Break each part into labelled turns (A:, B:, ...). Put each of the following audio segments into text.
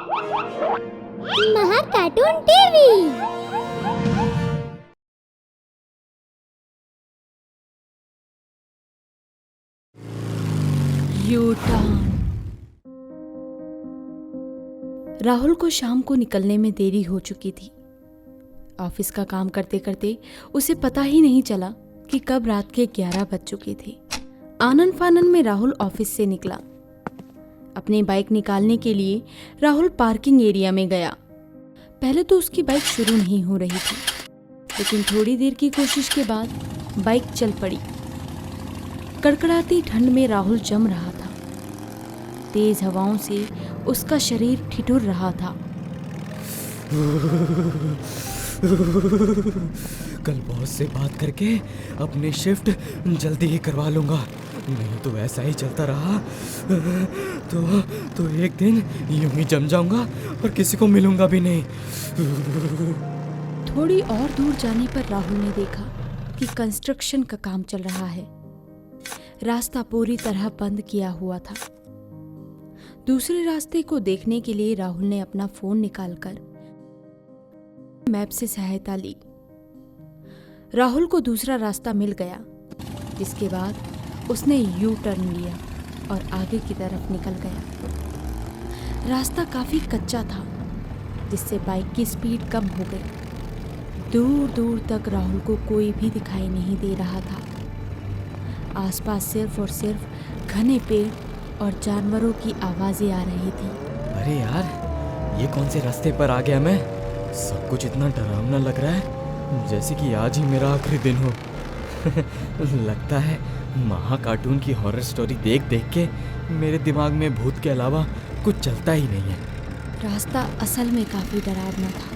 A: महा cartoon TV.
B: U turn. Rahul को शाम को निकलने में देरी हो चुकी थी। ऑफिस का काम करते करते उसे पता ही नहीं चला कि कब रात के 11 बज चुके थे। आनन फानन में राहुल ऑफिस से निकला। अपनी बाइक निकालने के लिए राहुल पार्किंग एरिया में गया। पहले तो उसकी बाइक शुरू नहीं हो रही थी, लेकिन थोड़ी देर की कोशिश के बाद बाइक चल पड़ी। कड़कड़ाती ठंड में राहुल जम रहा था। तेज हवाओं से उसका शरीर ठिठुर रहा था।
C: कल बॉस से बात करके अपनी शिफ्ट जल्दी ही करवा लूंगा, नहीं तो ऐसा ही चलता रहा तो एक दिन यूं ही जम जाऊंगा और किसी को मिलूंगा भी नहीं।
B: थोड़ी और दूर जाने पर राहुल ने देखा कि कंस्ट्रक्शन का काम चल रहा है। रास्ता पूरी तरह बंद किया हुआ था। दूसरे रास्ते को देखने के लिए राहुल ने अपना फोन निकालकर मैप से सहायता ली। राहुल को दूसरा रास्ता मिल गया, जिसके बाद उसने यू टर्न लिया और आगे की तरफ निकल गया। रास्ता काफी कच्चा था, जिससे बाइक की स्पीड कम हो गई। दूर दूर तक राहुल को कोई भी दिखाई नहीं दे रहा था। आसपास सिर्फ और सिर्फ घने पेड़ और जानवरों की आवाजें आ रही थी।
C: अरे यार, ये कौन से रास्ते पर आ गया मैं? सब कुछ इतना डरावना लग रहा है, जैसे कि आज ही मेरा आखिरी दिन हो। लगता है महा कार्टून की हॉरर स्टोरी देख देख के मेरे दिमाग में भूत के अलावा कुछ चलता ही नहीं है।
B: रास्ता असल में काफी डरावना था।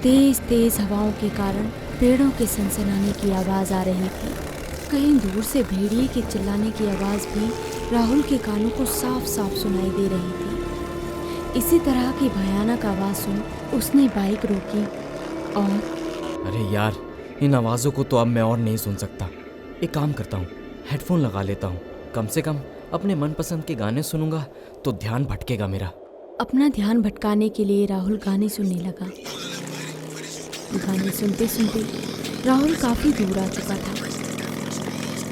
B: तेज तेज हवाओं के कारण पेड़ों के सनसनाने की आवाज आ रही थी। कहीं दूर से भेड़िए के चिल्लाने की आवाज भी राहुल के कानों को साफ साफ सुनाई दे रही थी। इसी तरह की भयानक आवाज सुन उसने बाइक रोकी और
C: अरे यार, इन आवाज़ों को तो अब मैं और नहीं सुन सकता। एक काम करता हूँ, हेडफोन लगा लेता हूँ। कम से कम अपने मनपसंद के गाने सुनूंगा तो ध्यान भटकेगा मेरा।
B: अपना ध्यान भटकाने के लिए राहुल गाने सुनने लगा। गाने सुनते सुनते राहुल काफी दूर आ चुका था,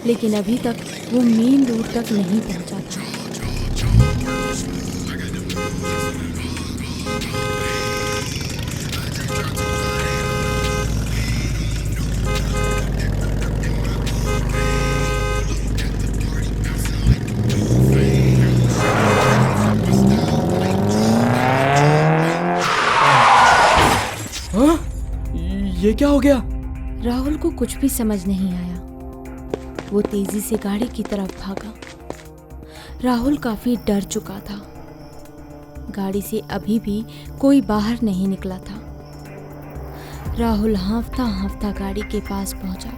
B: लेकिन अभी तक वो मेन रोड तक नहीं पहुंचा था।
C: हाँ? ये क्या हो गया?
B: राहुल को कुछ भी समझ नहीं आया। वो तेजी से गाड़ी की तरफ भागा। राहुल काफी डर चुका था। गाड़ी से अभी भी कोई बाहर नहीं निकला था। राहुल हांफता हांफता गाड़ी के पास पहुंचा।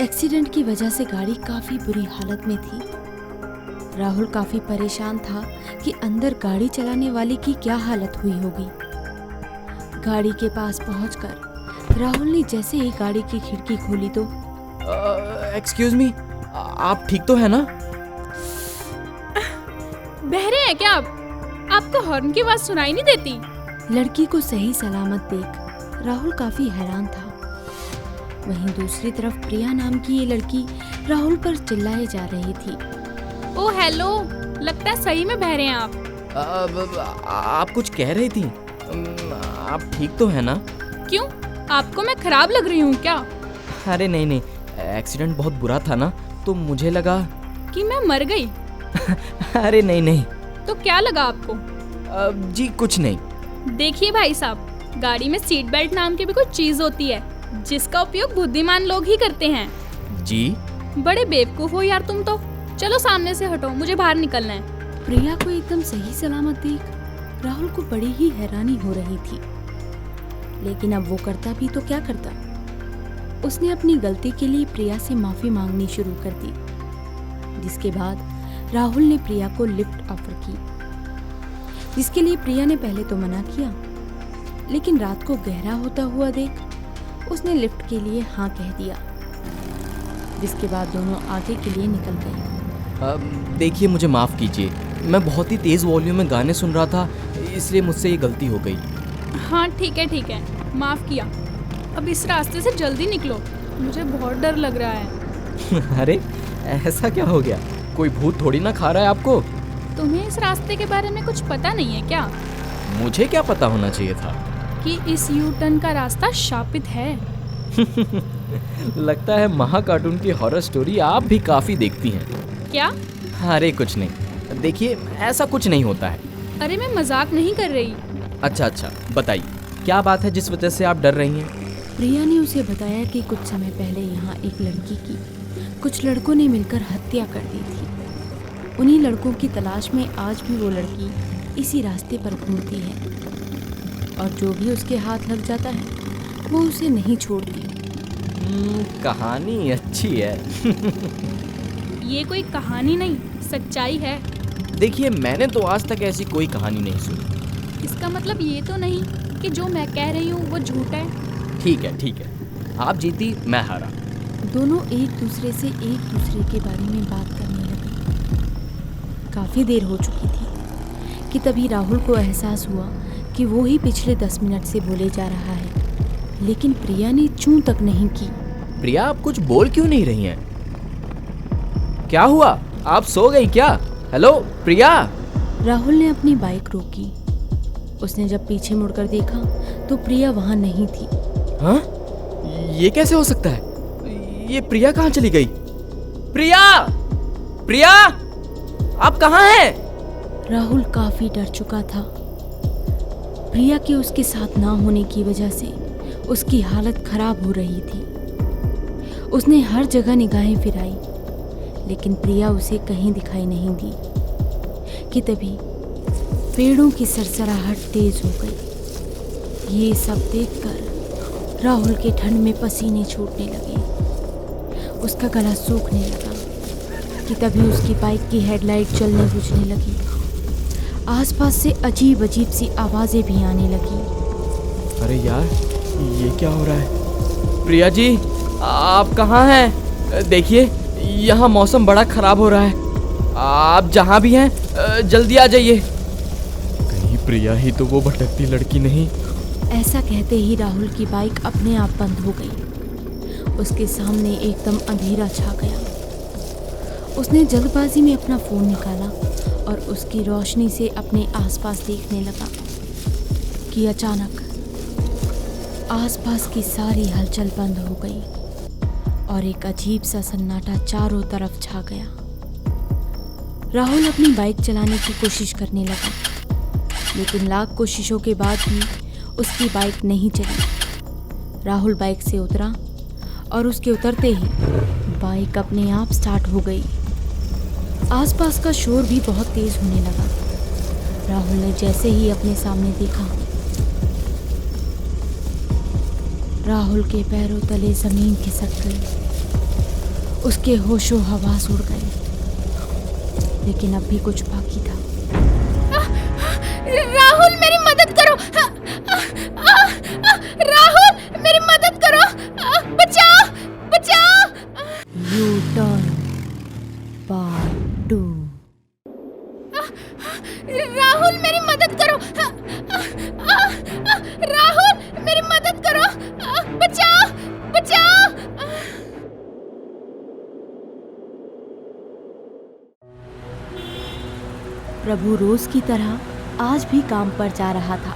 B: एक्सीडेंट की वजह से गाड़ी काफी बुरी हालत में थी। राहुल काफी परेशान था कि अंदर गाड़ी चलाने वाले की क्या हालत हुई होगी। गाड़ी के पास पहुंचकर राहुल ने जैसे ही गाड़ी की खिड़की खोली तो
C: एक्सक्यूज मी, आप ठीक तो है ना?
D: बहरे हैं क्या आप? आपको हॉर्न की आवाज सुनाई नहीं देती?
B: लड़की को सही सलामत देख राहुल काफी हैरान था। वहीं दूसरी तरफ प्रिया नाम की ये लड़की राहुल पर चिल्लाए जा रही थी।
D: ओ हेलो, लगता है सही में बहरे हैं आप।
C: आप कुछ कह रही थी? आप ठीक तो है ना?
D: क्यों, आपको मैं खराब लग रही हूँ क्या?
C: अरे नहीं नहीं, एक्सीडेंट बहुत बुरा था ना, तो मुझे लगा
D: कि मैं मर गई।
C: अरे नहीं नहीं।
D: तो क्या लगा आपको?
C: जी कुछ नहीं।
D: देखिए भाई साहब, गाड़ी में सीट बेल्ट नाम की भी कोई चीज होती है, जिसका उपयोग बुद्धिमान लोग ही करते हैं।
C: जी?
D: बड़े बेवकूफ हो यार तुम तो। चलो सामने से हटो, मुझे बाहर निकलना है।
B: प्रिया को एकदम सही सलामत देख राहुल को बड़ी ही हैरानी हो रही थी, लेकिन अब वो करता भी तो क्या करता। उसने अपनी गलती के लिए प्रिया से माफी मांगनी शुरू कर दी, जिसके बाद राहुल ने प्रिया को लिफ्ट ऑफर की, जिसके लिए प्रिया ने पहले तो मना किया, लेकिन रात को गहरा होता हुआ देख उसने लिफ्ट के लिए हाँ कह दिया, जिसके बाद दोनों आगे के लिए निकल गए।
C: देखिए मुझे माफ़ कीजिए, मैं बहुत ही तेज़ वॉल्यूम में गाने सुन रहा था, इसलिए मुझसे ये गलती हो गई।
D: हाँ ठीक है, माफ किया। अब इस रास्ते से जल्दी निकलो, मुझे बहुत डर लग रहा है।
C: अरे ऐसा क्या हो गया? कोई भूत थोड़ी ना खा रहा है आपको।
D: तुम्हें इस रास्ते के बारे में कुछ पता नहीं है क्या?
C: मुझे क्या पता होना चाहिए था?
D: कि इस यू टर्न का रास्ता शापित है।
C: लगता है महा कार्टून की हॉरर स्टोरी आप भी काफी देखती हैं।
D: क्या?
C: अरे कुछ नहीं, देखिए ऐसा कुछ नहीं होता है।
D: अरे मैं मजाक नहीं कर रही।
C: अच्छा बताइए, क्या बात है जिस वजह से आप डर रही हैं?
B: प्रिया ने उसे बताया कि कुछ समय पहले यहाँ एक लड़की की कुछ लड़कों ने मिलकर हत्या कर दी थी। उन्हीं लड़कों की तलाश में आज भी वो लड़की इसी रास्ते पर घूमती है और जो भी उसके हाथ लग जाता है वो उसे नहीं छोड़ती।
C: कहानी अच्छी है।
D: ये कोई कहानी नहीं, सच्चाई है।
C: देखिए मैंने तो आज तक ऐसी कोई कहानी नहीं सुनी।
D: इसका मतलब ये तो नहीं कि जो मैं कह रही हूँ वो झूठ है।
C: ठीक है, आप जीती, मैं हारा।
B: दोनों एक दूसरे से एक दूसरे के बारे में बात करने लगे। काफ़ी देर हो चुकी थी कि तभी राहुल को एहसास हुआ कि वो ही पिछले 10 मिनट से बोले जा रहा है, लेकिन प्रिया ने चूं तक नहीं की।
C: प्रिया, आप कुछ बोल क्यों नहीं रही हैं? क्या हुआ, आप सो गई क्या? हेलो प्रिया।
B: राहुल ने अपनी बाइक रोकी। उसने जब पीछे मुड़कर देखा तो प्रिया वहां नहीं थी।
C: हाँ? ये कैसे हो सकता है? ये प्रिया कहाँ चली गई? प्रिया, आप कहाँ हैं?
B: राहुल काफी डर चुका था। प्रिया के उसके साथ ना होने की वजह से उसकी हालत खराब हो रही थी। उसने हर जगह निगाहें फिराई, लेकिन प्रिया उसे कहीं दिखाई नहीं दी कि तभी पेड़ों की सरसराहट तेज हो गई। ये सब देखकर राहुल के ठंड में पसीने छूटने लगे। उसका गला सूखने लगा कि तभी उसकी बाइक की हेडलाइट जलने बुझने लगी। आसपास से अजीब अजीब सी आवाजें भी आने लगी।
C: अरे यार, ये क्या हो रहा है? प्रिया जी, आप कहाँ हैं? देखिए यहाँ मौसम बड़ा खराब हो रहा है। आप जहाँ भी हैं जल्दी आ जाइए। कहीं प्रिया ही तो वो भटकती लड़की नहीं?
B: ऐसा कहते ही राहुल की बाइक अपने आप बंद हो गई। उसके सामने एकदम अंधेरा छा गया। उसने जल्दबाजी में अपना फ़ोन निकाला और उसकी रोशनी से अपने आसपास देखने लगा कि अचानक आसपास की सारी हलचल बंद हो गई और एक अजीब सा सन्नाटा चारों तरफ छा गया। राहुल अपनी बाइक चलाने की कोशिश करने लगा, लेकिन लाख कोशिशों के बाद भी उसकी बाइक नहीं चली। राहुल बाइक से उतरा और उसके उतरते ही बाइक अपने आप स्टार्ट हो गई। आसपास का शोर भी बहुत तेज होने लगा। राहुल ने जैसे ही अपने सामने देखा, राहुल के पैरों तले जमीन खिसक गई। उसके होशो हवास उड़ गए, लेकिन अब भी कुछ बाकी था।
D: राहुल मेरी मदद करो। राहुल मेरी मदद करो। बचाओ।
B: U turn part 2।
D: राहुल मेरी मदद करो। राहुल मेरी मदद करो। बचाओ।
B: प्रभु रोज की तरह आज भी काम पर जा रहा था।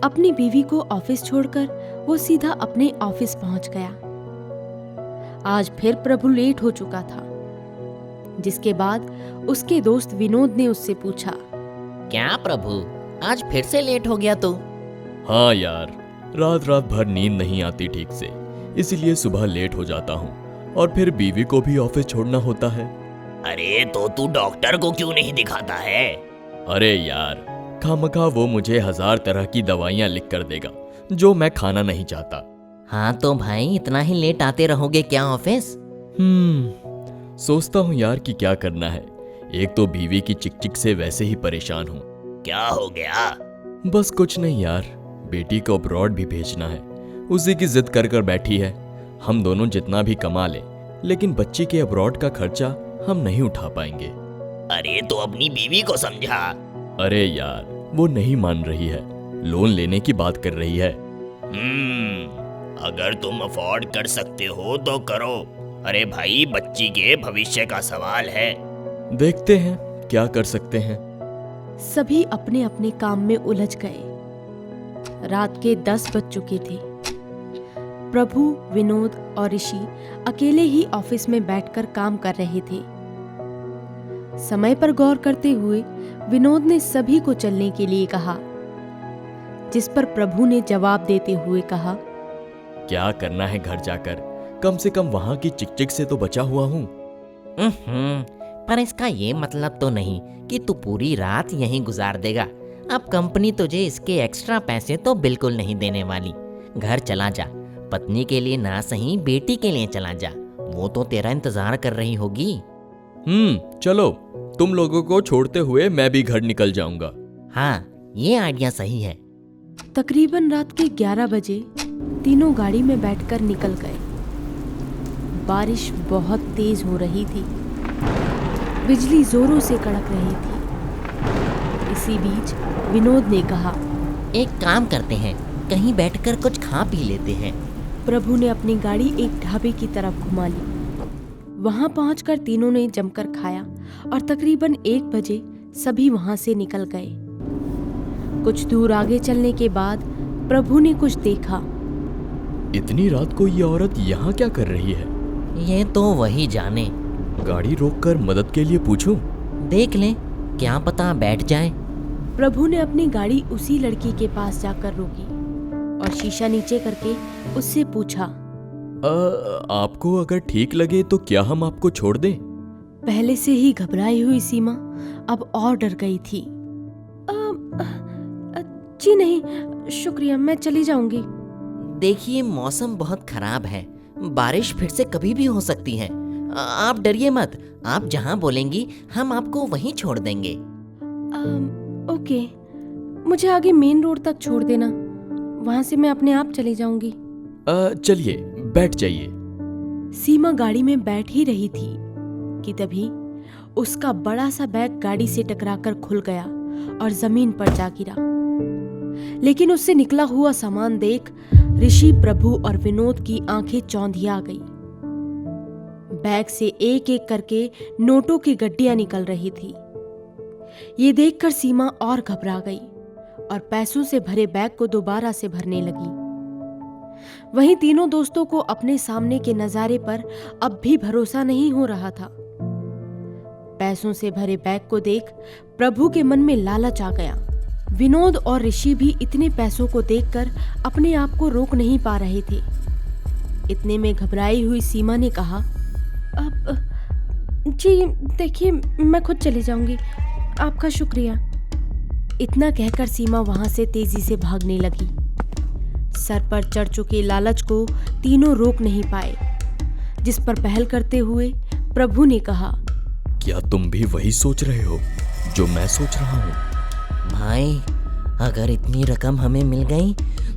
B: अपनी बीवी को ऑफिस छोड़कर वो सीधा अपने ऑफिस पहुंच गया। आज फिर प्रभु लेट हो चुका था, जिसके बाद उसके दोस्त विनोद ने उससे पूछा,
E: क्या प्रभु, आज फिर से लेट हो गया तू?
C: हाँ यार, रात भर नींद नहीं आती ठीक से, इसीलिए सुबह लेट हो जाता हूँ और फिर बीवी को भी ऑफिस छोड़ना होता है।
E: अरे तो तू डॉक्टर को क्यों नहीं दिखाता है?
C: अरे यार, खामखा वो मुझे 1000 तरह की दवाइयाँ लिख कर देगा जो मैं खाना नहीं चाहता।
E: हाँ तो भाई, इतना ही लेट आते रहोगे क्या ऑफिस?
C: सोचता हूँ यार कि क्या करना है। एक तो बीवी की चिक से वैसे ही परेशान हूँ।
E: क्या हो गया?
C: बस कुछ नहीं यार, बेटी को अब्रॉड भी भेजना है, उसी की जिद कर बैठी है। हम दोनों जितना भी कमा ले, लेकिन बच्ची के अब्रॉड का खर्चा हम नहीं उठा पाएंगे।
E: अरे तो अपनी बीवी को समझा।
C: अरे यार, वो नहीं मान रही है, लोन लेने की बात कर रही है।
F: अगर तुम अफोर्ड कर सकते हो तो करो। अरे भाई, बच्ची के भविष्य का सवाल है।
C: देखते हैं क्या कर सकते हैं।
B: सभी अपने अपने काम में उलझ गए। रात के 10 बज चुके थे। प्रभु, विनोद और ऋषि अकेले ही ऑफिस में बैठकर काम कर रहे थे। समय पर गौर करते हुए विनोद ने सभी को चलने के लिए कहा, जिस पर प्रभु ने जवाब देते हुए कहा,
C: क्या करना है घर जाकर, कम से कम वहां की चिकचिक से तो बचा हुआ हूँ।
E: पर इसका ये मतलब तो नहीं कि तू पूरी रात यहीं गुजार देगा। अब कंपनी तुझे इसके एक्स्ट्रा पैसे तो बिल्कुल नहीं देने वाली। घर चला जा, पत्नी के लिए ना सही बेटी के लिए चला जा, वो तो तेरा इंतजार कर रही होगी।
C: चलो, तुम लोगों को छोड़ते हुए मैं भी घर निकल जाऊंगा।
E: हाँ, ये आइडिया सही है।
B: तकरीबन रात के 11 बजे तीनों गाड़ी में बैठकर निकल गए। बारिश बहुत तेज हो रही थी, बिजली जोरों से कड़क रही थी। इसी बीच विनोद ने कहा,
E: एक काम करते हैं, कहीं बैठकर कुछ खा पी लेते हैं।
B: प्रभु ने अपनी गाड़ी एक ढाबे की तरफ घुमा ली। वहां पहुंचकर तीनों ने जमकर खाया और तकरीबन 1 बजे सभी वहां से निकल गए। कुछ दूर आगे चलने के बाद प्रभु ने कुछ देखा।
C: इतनी रात को ये औरत यहाँ क्या कर रही है?
E: ये तो वही जाने।
C: गाड़ी रोककर मदद के लिए पूछूं?
E: देख लें, क्या पता बैठ जाए।
B: प्रभु ने अपनी गाड़ी उसी लड़की के पास जाकर रोकी और शीशा नीचे करके उससे पूछा,
C: आपको अगर ठीक लगे तो क्या हम आपको छोड़ दें?
B: पहले से ही घबराई हुई सीमा अब और डर गई थी। जी नहीं, शुक्रिया, मैं चली जाऊंगी।
E: देखिए, मौसम बहुत खराब है, बारिश फिर से कभी भी हो सकती है। आप डरिए मत, आप जहाँ बोलेंगी हम आपको वहीं छोड़ देंगे।
B: ओके, मुझे आगे मेन रोड तक छोड़ देना, वहां से मैं अपने आप चली जाऊंगी।
C: चलिए, बैठ जाइए।
B: सीमा गाड़ी में बैठ ही रही थी कि तभी उसका बड़ा सा बैग गाड़ी से टकराकर खुल गया और जमीन पर जा गिरा। लेकिन उससे निकला हुआ सामान देख ऋषि, प्रभु और विनोद की आंखें चौंधिया गई। बैग से एक एक करके नोटों की गड्डियां निकल रही थी। ये देखकर सीमा और घबरा गई और पैसों से भरे बैग को दोबारा से भरने लगी। वहीं तीनों दोस्तों को अपने सामने के नजारे पर अब भी भरोसा नहीं हो रहा था। पैसों से भरे बैग को देख प्रभु के मन में लालच आ गया। विनोद और ऋषि भी इतने पैसों को देखकर अपने आप को रोक नहीं पा रहे थे। इतने में घबराई हुई सीमा ने कहा, जी देखिए, मैं खुद चली जाऊंगी, आपका शुक्रिया। इतना कहकर सीमा वहां से तेजी से भागने लगी। सर पर चढ़ चुके लालच को तीनों रोक नहीं पाए, जिस पर पहल करते हुए प्रभु ने कहा,
C: क्या तुम भी वही सोच रहे हो जो मैं सोच रहा हूँ?
E: भाई, अगर इतनी रकम हमें मिल गई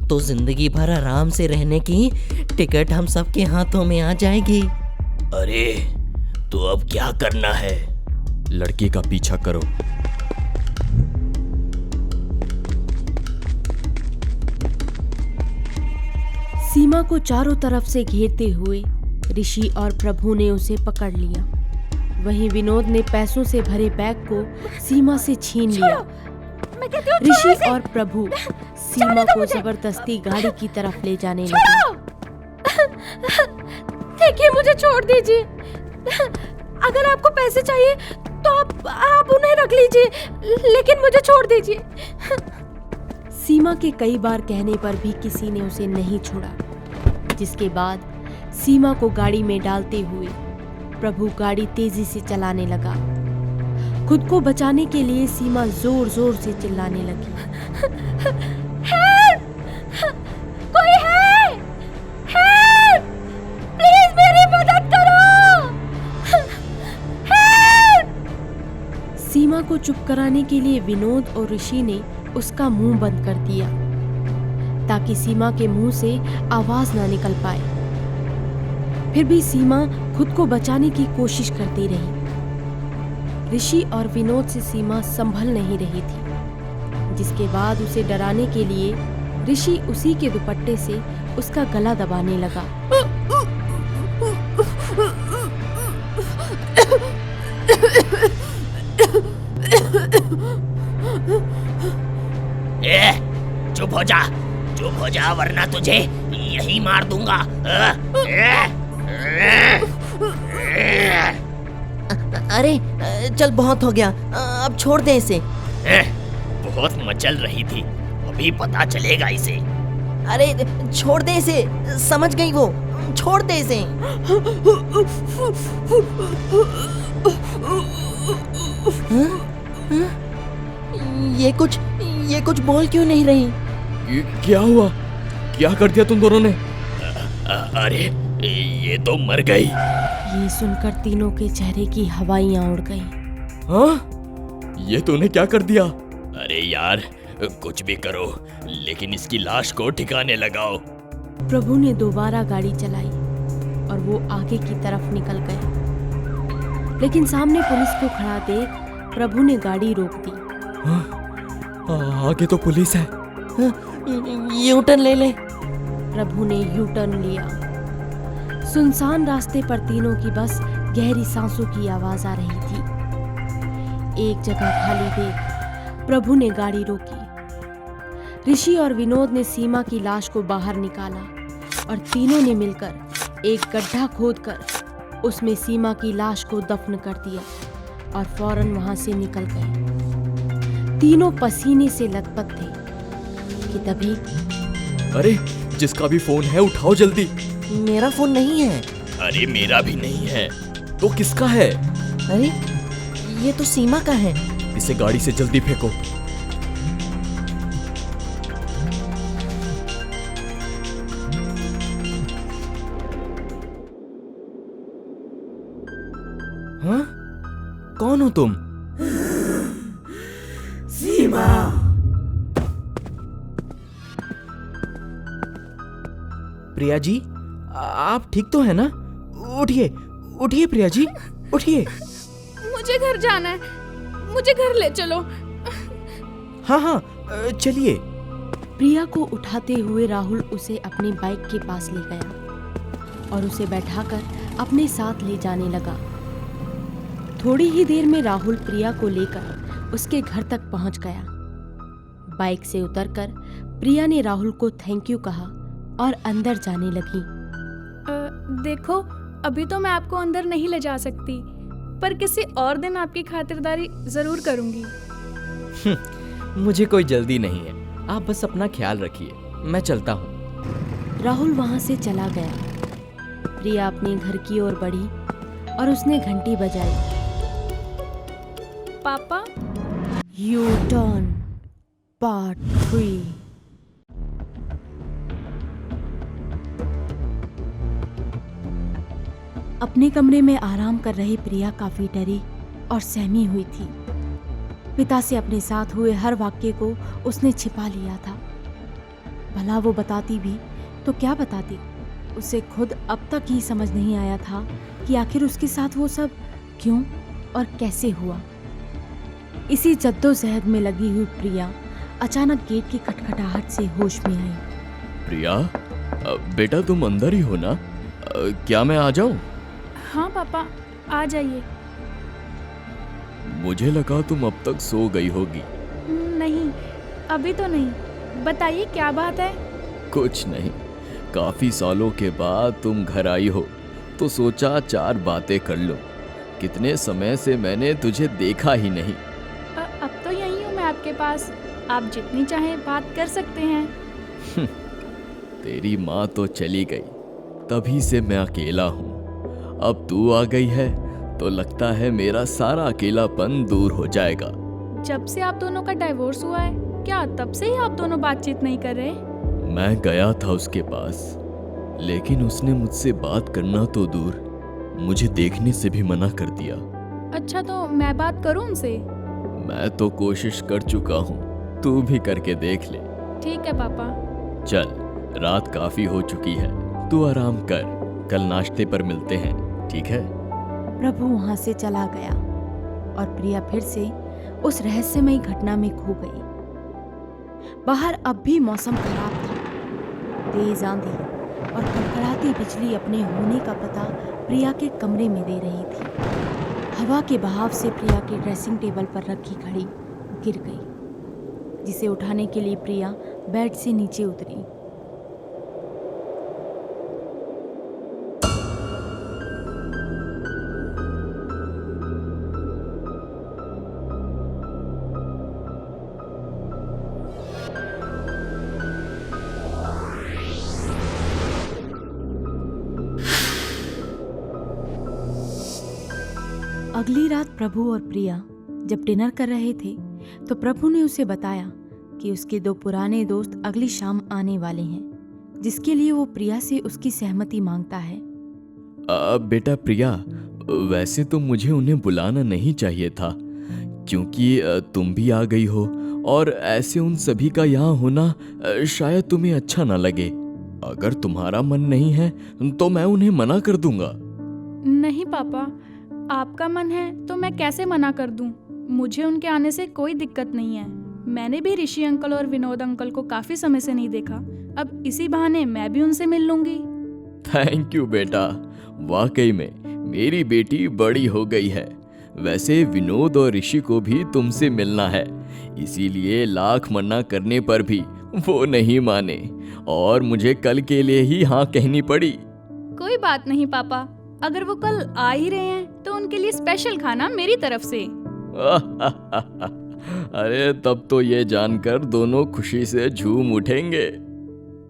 E: तो जिंदगी भर आराम से रहने की टिकट हम सबके हाथों में आ जाएगी।
F: अरे, तो अब क्या करना है?
C: लड़की का पीछा करो।
B: सीमा को चारों तरफ से घेरते हुए ऋषि और प्रभु ने उसे पकड़ लिया। वहीं विनोद ने पैसों से भरे बैग को सीमा से छीन लिया। ऋषि और प्रभु सीमा को जबरदस्ती गाड़ी की तरफ ले जाने लगे। देखिए, मुझे छोड़ दीजिए। अगर आपको पैसे चाहिए तो आप उन्हें रख लीजिए, लेकिन मुझे छोड़ दीजिए। सीमा के कई बार कहने पर भी किसी ने उसे नहीं छोड़ा, जिसके बाद सीमा को गाड़ी में डालते हुए प्रभु गाड़ी तेजी से चलाने लगा। खुद को बचाने के लिए सीमा जोर जोर से चिल्लाने लगी, हेल्प! कोई है? हेल्प! प्लीज मेरी मदद करो! हेल्प! सीमा को चुप कराने के लिए विनोद और ऋषि ने उसका मुंह बंद कर दिया, ताकि सीमा के मुंह से आवाज ना निकल पाए। फिर भी सीमा खुद को बचाने की कोशिश करती रही। ऋषि और विनोद से सीमा संभल नहीं रही थी। जिसके बाद उसे डराने के लिए ऋषि उसी के दुपट्टे से उसका गला दबाने लगा।
F: चुप हो जा वरना तुझे यहीं मार दूंगा।
E: अरे चल, बहुत हो गया, अब छोड़ दे इसे।
F: बहुत मचल रही थी, अभी पता चलेगा इसे।
E: अरे छोड़ दे इसे, समझ गई वो, छोड़ दे इसे। ये कुछ बोल क्यों नहीं रही?
C: क्या हुआ? क्या कर दिया तुम दोनों ने?
F: अरे ये तो मर गई।
B: ये सुनकर तीनों के चेहरे की हवाइयां उड़ गईं।
C: हाँ? ये तूने क्या कर दिया?
F: अरे यार, कुछ भी करो लेकिन इसकी लाश को ठिकाने लगाओ।
B: प्रभु ने दोबारा गाड़ी चलाई और वो आगे की तरफ निकल गए, लेकिन सामने पुलिस को खड़ा देख प्रभु ने गाड़ी रोक दी।
C: आगे तो पुलिस है।
E: यू टर्न ले ले।
B: प्रभु ने यू टर्न लिया। सुनसान रास्ते पर तीनों की बस गहरी सांसों की आवाज आ रही थी। एक जगह खाली देख प्रभु ने गाड़ी रोकी। ऋषि और विनोद ने सीमा की लाश को बाहर निकाला और तीनों ने मिलकर एक गड्ढा खोदकर उसमें सीमा की लाश को दफन कर दिया और फौरन वहां से निकल गए। तीनों पसीने से लथपथ थे कि तभी
C: अरे जिसका भी फोन है उठाओ जल्दी।
E: मेरा फोन नहीं है।
F: अरे मेरा भी नहीं है।
C: तो किसका है?
E: अरे ये तो सीमा का है।
C: इसे गाड़ी से जल्दी फेंको। हाँ? कौन हो तुम?
E: सीमा।
C: प्रिया जी, आप ठीक तो है ना? उठिए उठिए प्रिया जी, उठिए।
D: मुझे घर जाना है, मुझे घर ले चलो।
C: हाँ हाँ चलिए।
B: प्रिया को उठाते हुए राहुल उसे अपनी बाइक के पास ले गया और उसे बैठाकर अपने साथ ले जाने लगा। थोड़ी ही देर में राहुल प्रिया को लेकर उसके घर तक पहुंच गया। बाइक से उतरकर प्रिया ने राहुल को थैंक यू कहा और अंदर जाने लगी।
D: देखो, अभी तो मैं आपको अंदर नहीं ले जा सकती, पर किसी और दिन आपकी खातिरदारी जरूर करूंगी।
C: मुझे कोई जल्दी नहीं है, आप बस अपना ख्याल रखिए, मैं चलता हूँ।
B: राहुल वहां से चला गया। प्रिया अपने घर की ओर बढ़ी और उसने घंटी बजाई।
D: पापा,
B: यू टर्न पार्ट 3। अपने कमरे में आराम कर रही प्रिया काफी डरी और सहमी हुई थी। पिता से अपने साथ हुए हर वाक्य को उसने छिपा लिया था। भला वो बताती भी तो क्या बताती? उसे खुद अब तक ही समझ नहीं आया था कि आखिर उसके साथ वो सब क्यों और कैसे हुआ। इसी जद्दोजहद में लगी हुई प्रिया अचानक गेट की खटखटाहट से होश में आई।
C: प्रिया, बेटा तुम अंदर ही हो ना? क्या मैं आ जाऊं?
D: हाँ पापा, आ जाइए।
C: मुझे लगा तुम अब तक सो गई होगी।
D: नहीं, अभी तो नहीं। बताइए क्या बात है?
C: कुछ नहीं, काफी सालों के बाद तुम घर आई हो तो सोचा 4 बातें कर लो। कितने समय से मैंने तुझे देखा ही नहीं।
D: अब तो यही हूँ मैं आपके पास, आप जितनी चाहें बात कर सकते हैं।
C: तेरी माँ तो चली गई, तभी से मैं अकेला हूँ। अब तू आ गई है तो लगता है मेरा सारा अकेलापन दूर हो जाएगा।
D: जब से आप दोनों का डाइवोर्स हुआ है, क्या तब से ही आप दोनों बातचीत नहीं कर रहे?
C: मैं गया था उसके पास, लेकिन उसने मुझसे बात करना तो दूर, मुझे देखने से भी मना कर दिया।
D: अच्छा, तो मैं बात करूं उनसे?
C: मैं तो कोशिश कर चुका हूँ, तू भी करके देख ले।
D: ठीक है पापा।
C: चल, रात काफी हो चुकी है, तू आराम कर, कल नाश्ते पर मिलते हैं, ठीक है?
B: प्रभु वहां से चला गया और प्रिया फिर से उस रहस्यमयी घटना में खो गई। बाहर अब भी मौसम खराब था। तेज आंधी और कड़कड़ाती बिजली अपने होने का पता प्रिया के कमरे में दे रही थी। हवा के बहाव से प्रिया के ड्रेसिंग टेबल पर रखी घड़ी गिर गई, जिसे उठाने के लिए प्रिया बेड से नीचे उतरी। अगली रात प्रभु और प्रिया जब डिनर कर रहे थे तो प्रभु ने उसे बताया कि उसके 2 पुराने दोस्त अगली शाम आने वाले हैं, जिसके लिए वो प्रिया से उसकी सहमति मांगता है।
C: बेटा प्रिया, वैसे तो मुझे उन्हें बुलाना नहीं चाहिए था, क्योंकि तुम भी आ गई हो और ऐसे उन सभी का यहाँ होना शायद तुम्हें अच्छा ना लगे। अगर तुम्हारा मन नहीं है तो मैं उन्हें मना कर दूंगा।
D: नहीं पापा, आपका मन है तो मैं कैसे मना कर दूं? मुझे उनके आने से कोई दिक्कत नहीं है। मैंने भी ऋषि अंकल और विनोद अंकल को काफी समय से नहीं देखा। अब इसी बहाने मैं भी उनसे मिल लूंगी।
C: थैंक यू बेटा, वाकई में मेरी बेटी बड़ी हो गई है। वैसे विनोद और ऋषि को भी तुमसे मिलना है, इसीलिए लाख मना करने पर भी वो नहीं माने और मुझे कल के लिए ही हाँ कहनी पड़ी।
D: कोई बात नहीं पापा, अगर वो कल आ ही रहे हैं तो उनके लिए स्पेशल खाना मेरी तरफ से।
C: अरे तब तो ये जानकर दोनों खुशी से झूम उठेंगे।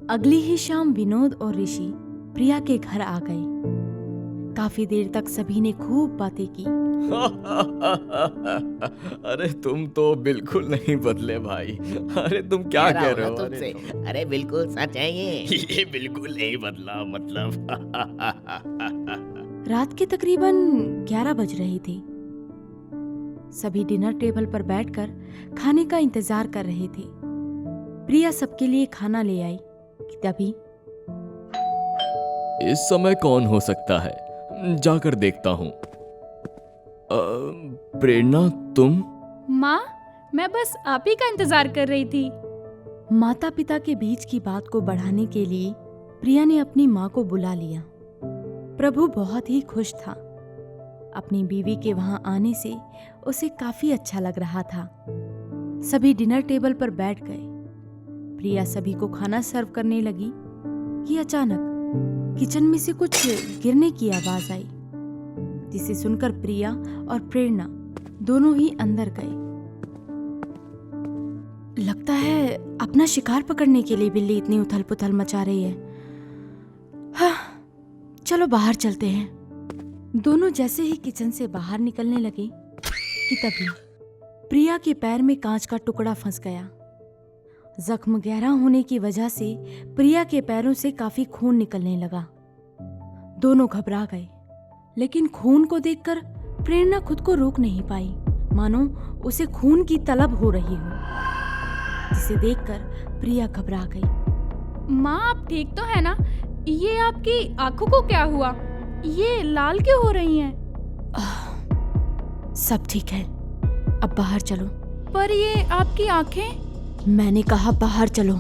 B: अगली ही शाम विनोद और ऋषि प्रिया के घर आ गए। काफी देर तक सभी ने खूब बातें की।
C: अरे तुम तो बिल्कुल नहीं बदले भाई। अरे तुम क्या कह रहे हो?
E: तुमसे? अरे बिल्कुल सच है
F: ये बिल्कुल नहीं बदला, मतलब।
B: रात के तकरीबन 11 बज रही थी। सभी डिनर टेबल पर बैठकर खाने का इंतजार कर रहे थे। प्रिया सबके लिए खाना ले आई कि तभी
C: इस समय कौन हो सकता है, जाकर देखता हूँ। प्रेरणा, तुम?
D: माँ, मैं बस आप ही का इंतजार कर रही थी।
B: माता पिता के बीच की बात को बढ़ाने के लिए प्रिया ने अपनी माँ को बुला लिया। प्रभु बहुत ही खुश था। अपनी बीवी के वहां आने से उसे काफी अच्छा लग रहा था। सभी डिनर टेबल पर बैठ गए। प्रिया सभी को खाना सर्व करने लगी कि अचानक किचन में से कुछ गिरने की आवाज आई, जिसे सुनकर प्रिया और प्रेरणा दोनों ही अंदर गए। लगता है अपना शिकार पकड़ने के लिए बिल्ली इतनी उथल पुथल मचा रही है। हाँ, चलो बाहर चलते हैं। दोनों जैसे ही किचन से बाहर निकलने लगे कि तभी प्रिया के पैर में कांच का टुकड़ा फंस गया। जख्म गहरा होने की वजह से प्रिया के पैरों से काफी खून निकलने लगा। दोनों घबरा गए, लेकिन खून को देखकर प्रेरणा खुद को रोक नहीं पाई, मानो उसे खून की तलब हो रही हो, जिसे देखकर प्रिया घबरा गई।
D: माँ, आप ठीक तो है ना? ये आपकी आंखों को क्या हुआ? ये लाल क्यों हो रही हैं?
B: सब ठीक है, अब बाहर चलो।
D: पर ये आपकी आंखें?
B: मैंने कहा बाहर चलो।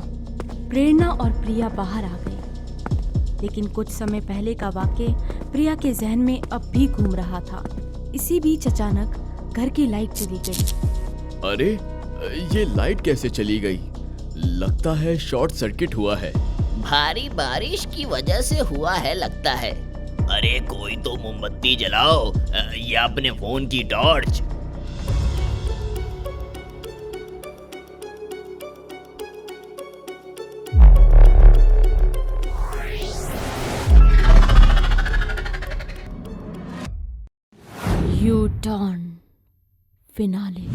B: प्रेरणा और प्रिया बाहर आ गई, लेकिन कुछ समय पहले का वाक्य प्रिया के जहन में अब भी घूम रहा था। इसी बीच अचानक घर की लाइट चली गई।
C: अरे ये लाइट कैसे चली गई? लगता है शॉर्ट सर्किट हुआ है।
E: भारी बारिश की वजह से हुआ है लगता है।
F: अरे कोई तो मोमबत्ती जलाओ, या अपने फोन की टॉर्च।
B: U turn finale.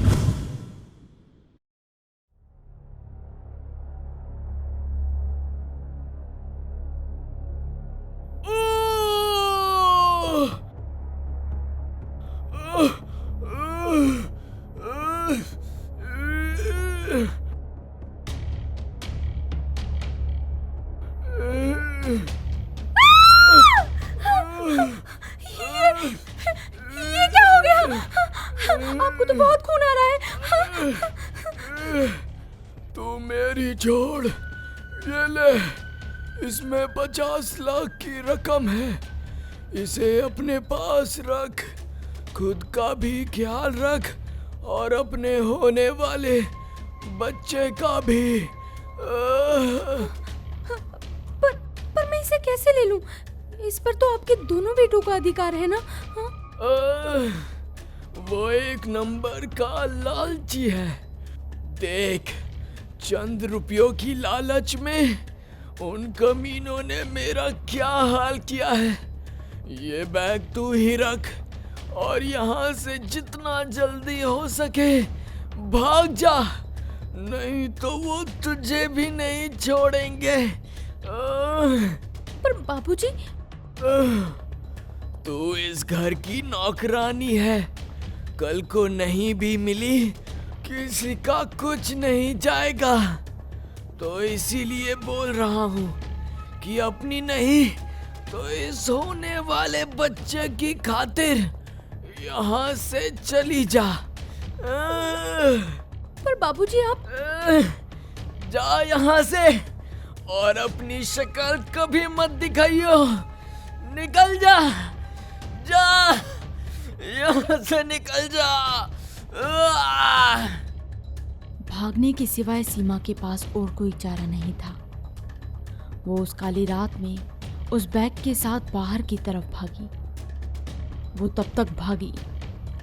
D: ये क्या हो गया? आपको तो बहुत खून आ रहा है।
C: तू मेरी छोड़, ये ले, इसमें 50 लाख की रकम है, इसे अपने पास रख, खुद का भी ख्याल रख और अपने होने वाले बच्चे का भी।
B: पर मैं इसे कैसे ले लूं? इस पर तो आपके दोनों बेटों का अधिकार है ना?
C: वो एक नंबर का लालची है। देख, चंद रुपयों की लालच में उन कमीनों ने मेरा क्या हाल किया है। ये बैग तू ही रख और यहाँ से जितना जल्दी हो सके भाग जा, नहीं तो वो तुझे भी नहीं छोड़ेंगे।
B: पर बाबूजी,
C: तू इस घर की नौकरानी है, कल को नहीं भी मिली किसी का कुछ नहीं जाएगा, तो इसीलिए बोल रहा हूँ कि अपनी नहीं तो इस होने वाले बच्चे की खातिर यहाँ से चली जा।
B: पर बाबूजी आप
C: जा यहाँ से और अपनी शक्ल कभी मत दिखाइयो, निकल जा, जा यहाँ से निकल जा।
B: भागने के सिवाय सीमा के पास और कोई चारा नहीं था। वो उस काली रात में उस बैग के साथ बाहर की तरफ भागी। वो तब तक भागी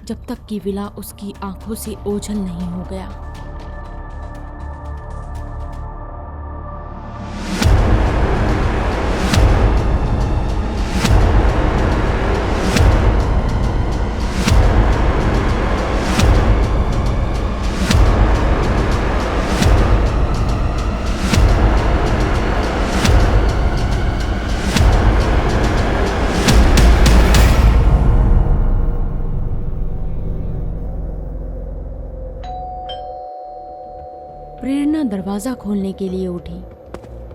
B: जब तक कि विला उसकी आंखों से ओझल नहीं हो गया। प्रेरणा दरवाजा खोलने के लिए उठी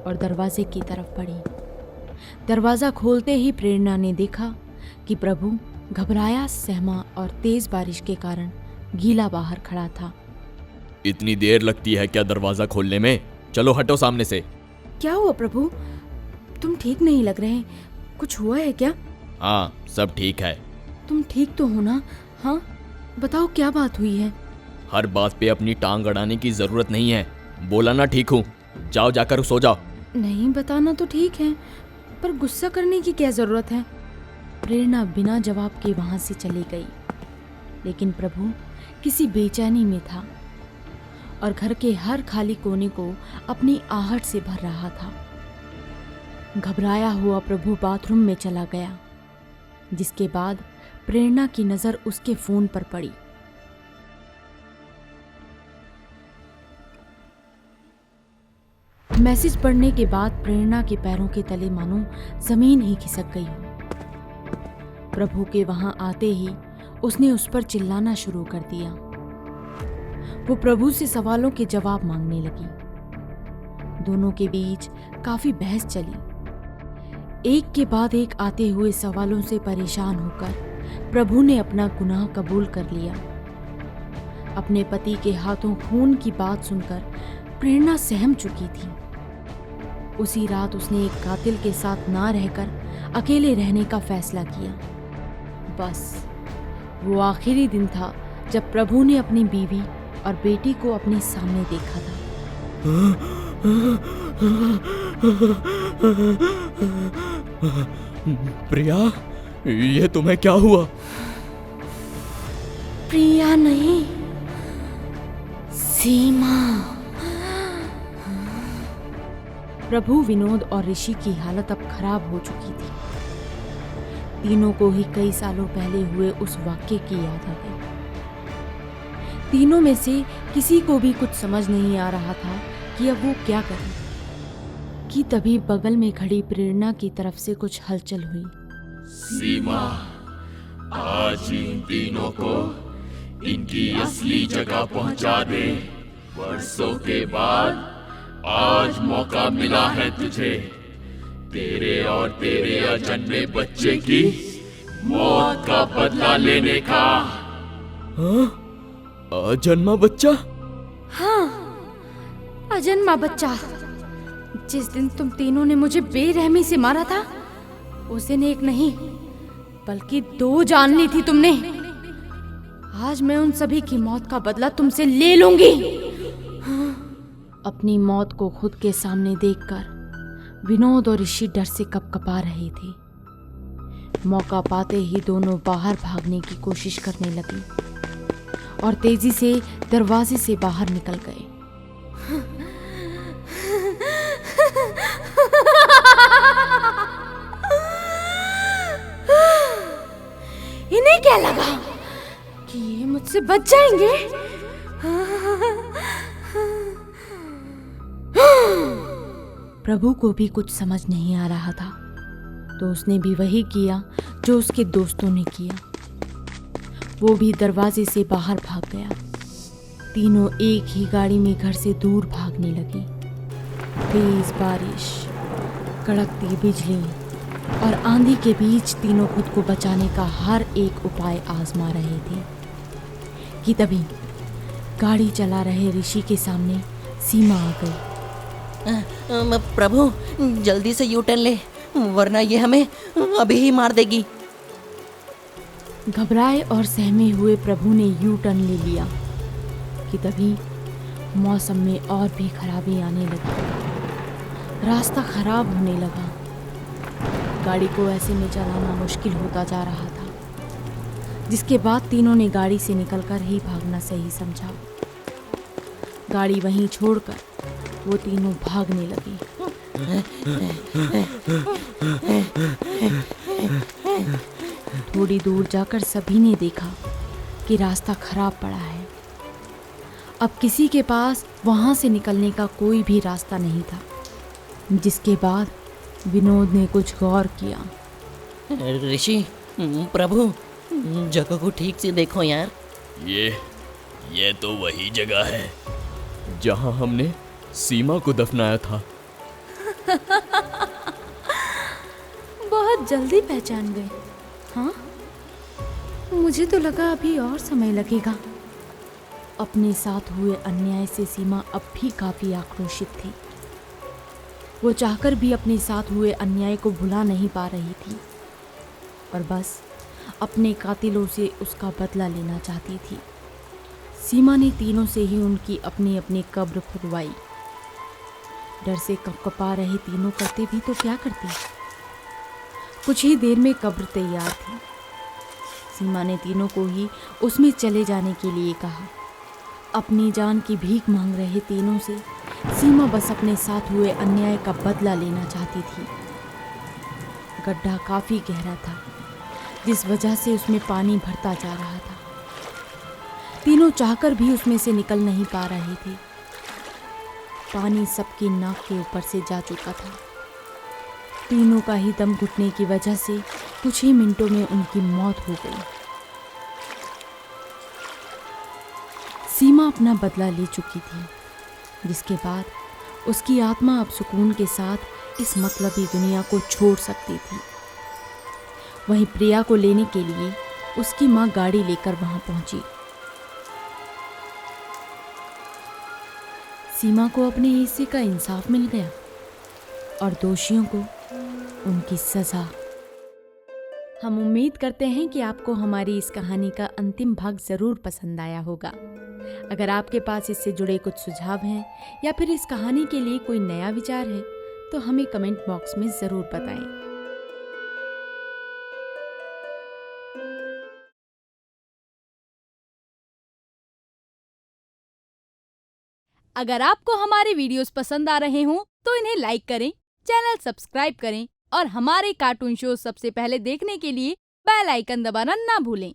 B: और दरवाजे की तरफ बढ़ी। दरवाजा खोलते ही प्रेरणा ने देखा कि प्रभु घबराया, सहमा और तेज बारिश के कारण गीला बाहर खड़ा था।
C: इतनी देर लगती है क्या दरवाजा खोलने में? चलो हटो सामने से।
B: क्या हुआ प्रभु? तुम ठीक नहीं लग रहे, कुछ हुआ है क्या?
C: हाँ, सब ठीक है।
B: तुम ठीक तो हो ना? हाँ, बताओ क्या बात हुई है?
C: हर बात पे अपनी टांग अड़ाने की जरूरत नहीं है, बोला ना ठीक हूँ, जाओ जाकर सो जाओ।
B: नहीं, बताना तो ठीक है, पर गुस्सा करने की क्या जरूरत है? प्रेरणा बिना जवाब के वहां से चली गई, लेकिन प्रभु किसी बेचैनी में था और घर के हर खाली कोने को अपनी आहट से भर रहा था। घबराया हुआ प्रभु बाथरूम में चला गया, जिसके बाद प्रेरणा की नजर उसके फोन पर पड़ी। मैसेज पढ़ने के बाद प्रेरणा के पैरों के तले मानो जमीन ही खिसक गई हो। प्रभु के वहां आते ही उसने उस पर चिल्लाना शुरू कर दिया। वो प्रभु से सवालों के जवाब मांगने लगी। दोनों के बीच काफी बहस चली। एक के बाद एक आते हुए सवालों से परेशान होकर प्रभु ने अपना गुनाह कबूल कर लिया। अपने पति के हाथों खून की बात सुनकर प्रेरणा सहम चुकी थी। उसी रात उसने एक कातिल के साथ ना रहकर अकेले रहने का फैसला किया। बस वो आखिरी दिन था जब प्रभु ने अपनी बीवी और बेटी को अपने सामने देखा था।
C: प्रिया, ये तुम्हें क्या हुआ?
B: प्रिया नहीं, सीमा। प्रभु, विनोद और ऋषि की हालत अब खराब हो चुकी थी। तीनों को ही कई सालों पहले हुए उस वाक्य की याद आ गई। तीनों में से किसी को भी कुछ समझ नहीं आ रहा था कि अब वो क्या करे। कि तभी बगल में खड़ी प्रेरणा की तरफ से कुछ हलचल हुई।
G: सीमा, आज इन तीनों को इनकी असली जगह पहुंचा दे। वर्षों के बाद आज मौका मिला है तुझे, तेरे और तेरे अजन्मे बच्चे की मौत का बदला लेने का।
C: अजन्मा बच्चा?
B: हाँ, अजन्मा बच्चा, जिस दिन तुम तीनों ने मुझे बेरहमी से मारा था, उस दिन एक नहीं बल्कि 2 जान ली थी तुमने। आज मैं उन सभी की मौत का बदला तुमसे ले लूंगी। अपनी मौत को खुद के सामने देखकर विनोद और ऋषि डर से कपकपा रहे थे। मौका पाते ही दोनों बाहर भागने की कोशिश करने लगे और तेजी से दरवाजे से बाहर निकल गए। इन्हें क्या लगा कि ये मुझसे बच जाएंगे? प्रभु को भी कुछ समझ नहीं आ रहा था, तो उसने भी वही किया जो उसके दोस्तों ने किया। वो भी दरवाजे से बाहर भाग गया। तीनों एक ही गाड़ी में घर से दूर भागने लगे। तेज बारिश, कड़कती बिजली और आंधी के बीच तीनों खुद को बचाने का हर एक उपाय आजमा रहे थे कि तभी गाड़ी चला रहे ऋषि के सामने सीमा आ गई।
E: प्रभु, जल्दी से यू टर्न ले, वरना ये हमें अभी ही मार देगी।
B: घबराए और सहमे हुए प्रभु ने यू टर्न ले लिया कि तभी मौसम में और भी खराबी आने लगी। रास्ता खराब होने लगा। गाड़ी को ऐसे में चलाना मुश्किल होता जा रहा था, जिसके बाद तीनों ने गाड़ी से निकलकर ही भागना सही समझा। गाड़ी वहीं छोड़कर वो तीनों भागने लगे। थोड़ी दूर जाकर सभी ने देखा कि रास्ता खराब पड़ा है। अब किसी के पास वहां से निकलने का कोई भी रास्ता नहीं था, जिसके बाद विनोद ने कुछ गौर किया।
E: ऋषि, प्रभु, जगह को ठीक से देखो यार।
F: ये तो वही जगह है
C: जहां हमने सीमा को दफनाया था।
B: बहुत जल्दी पहचान गए। हाँ, मुझे तो लगा अभी और समय लगेगा। अपने साथ हुए अन्याय से सीमा अब भी काफी आक्रोशित थी। वो चाहकर भी अपने साथ हुए अन्याय को भुला नहीं पा रही थी और बस अपने कातिलों से उसका बदला लेना चाहती थी। सीमा ने तीनों से ही उनकी अपनी अपनी कब्र खुदवाई। डर से कपकपा रहे तीनों करते भी तो क्या करती। कुछ ही देर में कब्र तैयार थी। सीमा ने तीनों को ही उसमें चले जाने के लिए कहा। अपनी जान की भीख मांग रहे तीनों से सीमा बस अपने साथ हुए अन्याय का बदला लेना चाहती थी। गड्ढा काफी गहरा था, जिस वजह से उसमें पानी भरता जा रहा था। तीनों चाहकर भी उसमें से निकल नहीं पा रहे थे। पानी सबकी नाक के ऊपर से जा चुका था। तीनों का ही दम घुटने की वजह से कुछ ही मिनटों में उनकी मौत हो गई। सीमा अपना बदला ले चुकी थी, जिसके बाद उसकी आत्मा अब सुकून के साथ इस मतलबी दुनिया को छोड़ सकती थी। वहीं प्रिया को लेने के लिए उसकी माँ गाड़ी लेकर वहां पहुंची। सीमा को अपने हिस्से का इंसाफ मिल गया और दोषियों को उनकी सजा। हम उम्मीद करते हैं कि आपको हमारी इस कहानी का अंतिम भाग ज़रूर पसंद आया होगा। अगर आपके पास इससे जुड़े कुछ सुझाव हैं या फिर इस कहानी के लिए कोई नया विचार है तो हमें कमेंट बॉक्स में ज़रूर बताएं। अगर आपको हमारे वीडियोस पसंद आ रहे हों तो इन्हें लाइक करें, चैनल सब्सक्राइब करें और हमारे कार्टून शो सबसे पहले देखने के लिए बेल आइकन दबाना ना भूलें।